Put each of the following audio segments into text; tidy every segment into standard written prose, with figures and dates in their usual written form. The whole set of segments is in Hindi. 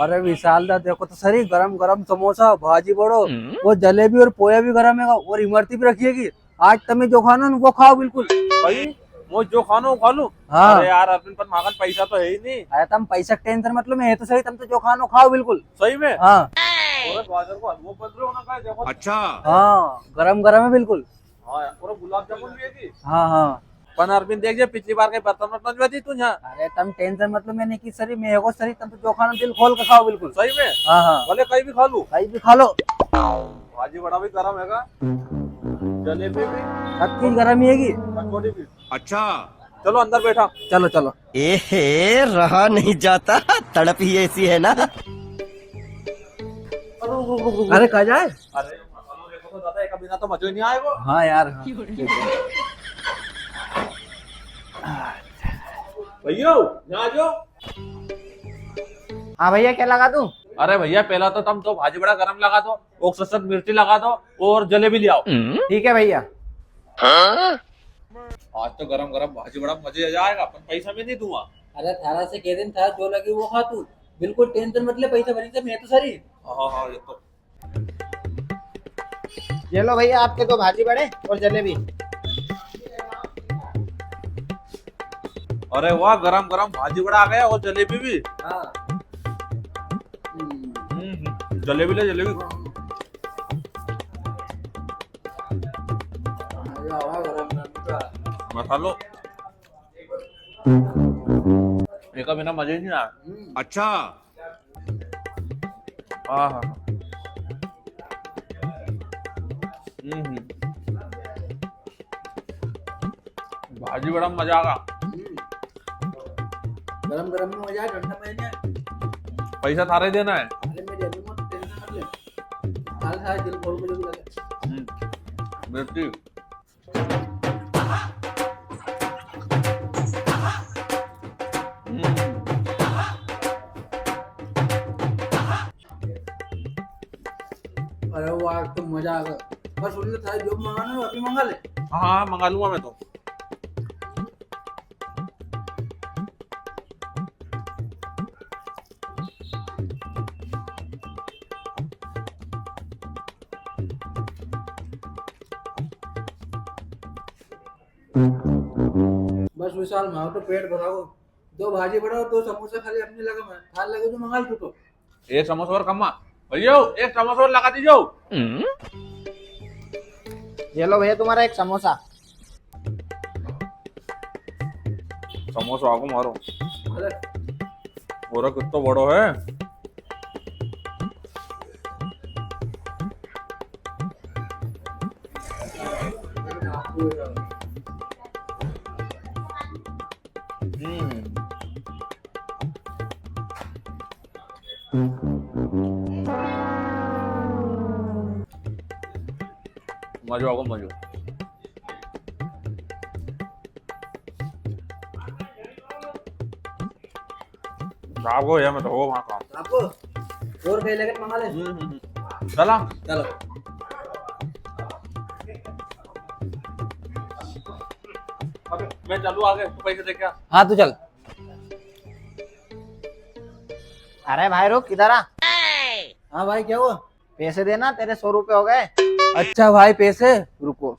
अरे विशाल दा देखो तो सही, गरम गरम समोसा, भाजी बड़ो, वो जलेबी और पोया भी गरम है और इमरती भी रखिएगी। आज तुम्हें जो खाना ना वो खाओ बिल्कुल। भाई वो जो खानो वो खा लूं। हाँ। अरे यार अपन पर मागन पैसा तो है ही नहीं। अरे तुम पैसा टेंशन मतलब में है तो सही, तुम तो जो खाना खाओ बिल्कुल। सही में। हाँ और गाजर को हलवा बन रहे हो ना का देखो। अच्छा। हाँ गरम गरम है बिल्कुल। हाँ यार, और गुलाब जामुन भी है जी। हाँ हाँ। पर अरविंद देख जे पिछली बार के बर्तन वर्तन में थी तू यहाँ। अरे तुम टेंशन मतलब में नहीं की सरी, मैं को सरी, तुम तो जो खाना दिल खोल के खाओ बिल्कुल। सही में। हाँ हाँ भले कहीं भी खा लूं। कहीं भी खा लो, भाजी बड़ा भी गरम हैगा, जलेबी भी, सब चीज गरम ही है। कचौड़ी भी। अच्छा। चलो अंदर बैठा। चलो चलो। एहे रहा नहीं जाता, तड़प ही ऐसी है ना। अरे कहा जाए। अरे मसालों देखो तो दादा, एक बिना तो मजा ही नहीं आएगा। हाँ यार हाँ। भैया यहाँ जो। हाँ भैया क्या लगा दूं? अरे भैया पहला तो तुम तो भाजी बड़ा गरम लगा दो, और मिर्ची लगा दो और जलेबी ले आओ। ठीक है भैया। आज तो गरम गरम भाजी बड़ा मजे आ जाएगा, पर पैसा भी नहीं दूंगा। अरे थारा से कह दिन था जो लगी वो खा तू, बिल्कुल टेंशन मतलब पैसा भरी से मैं तो सरी। हाँ हाँ ये तो। ये लो भैया आपके दो भाजी बड़े और जलेबी। अरे वाह, गरम गरम भाजी बड़ा आ गया और जलेबी भी। हाँ। जलेबी ले जलेबी। मसालो एक बिना मजे ही नहीं आया। अच्छा। हाँ हाँ। भाजी बड़ा मजा आगा। गरम गरम में मजा है, ठंडा में नहीं। पैसा थारे देना है। अरे मैं दे दूंगा, टेंशन मत ले। हाल हाल दिल खोल के जो भी लगे। मिर्ची। अरे वो आज तो मजा आ गया। बस सुन ले, था जो मंगाना है अभी मंगा ले। हाँ मंगा लूंगा मैं तो। बस विशाल माओ तो पेट भराओ, दो भाजी बढ़ाओ, दो समोसा खाली अपने लगा मैं थाल लगे तो मंगा लो। तो एक समोसा और कम्मा भैया, एक समोसा और लगा दीजिए। ये लो भैया तुम्हारा एक समोसा। समोसा आगो मारो। अरे और कितना बड़ो है। मजो आगो मजो। आपको या मैं तो हो वहाँ काम। आपको और कहीं लगे मंगा ले। चला चलो। अबे मैं चलू आगे, तो पैसे दे क्या। हाँ तू चल। अरे भाई रुक, किधर आ। हाँ भाई क्या हुआ? पैसे देना, तेरे 100 रुपए हो गए। अच्छा भाई पैसे, रुको।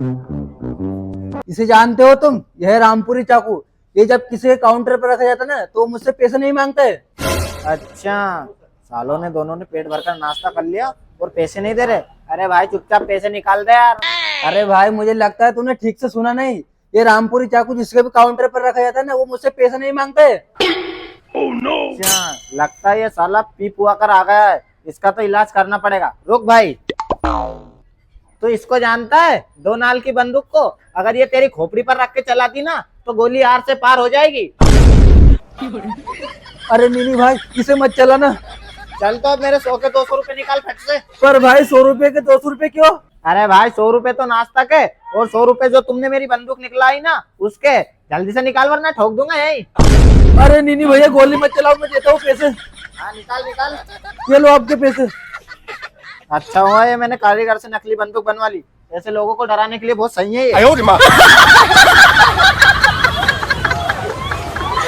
इसे जानते हो तुम? यह है रामपुरी चाकू। ये जब किसी के काउंटर पर रखा जाता ना तो मुझसे पैसे नहीं मांगते। अच्छा, सालों ने दोनों ने पेट भरकर नाश्ता कर लिया और पैसे नहीं दे रहे। अरे भाई चुपचाप पैसे निकाल दे यार। अरे भाई मुझे लगता है तूने ठीक से सुना नहीं। ये रामपुरी चाकू जिसके भी काउंटर पर रखा जाता है ना वो मुझसे पैसे नहीं मांगते। Oh no! अच्छा, लगता है ये साला पी पुआ कर आ गया है, इसका तो इलाज करना पड़ेगा। रुक भाई, तो इसको जानता है? 2 नाल की बंदूक को अगर ये तेरी खोपड़ी पर रख के चलाती ना तो गोली आर से पार हो जाएगी। अरे नीनी भाई इसे मत चलाना। चल तो अब मेरे 100 के 200 रुपए निकाल फट से। पर भाई 100 रुपए के 200 रुपए क्यों? अरे भाई 100 रुपए तो नाश्ता के और 100 रुपए जो तुमने मेरी बंदूक निकलाई ना उसके, जल्दी से निकाल वरना ठोक दूंगा यही। अरे नीनी भैया गोली मत चलाओ, मैं देता हूँ पैसे। हाँ निकाल निकाल। ये लो आपके पैसे। अच्छा हुआ ये मैंने कारीगर से नकली बंदूक बनवा ली, ऐसे लोगों को डराने के लिए बहुत सही है ये।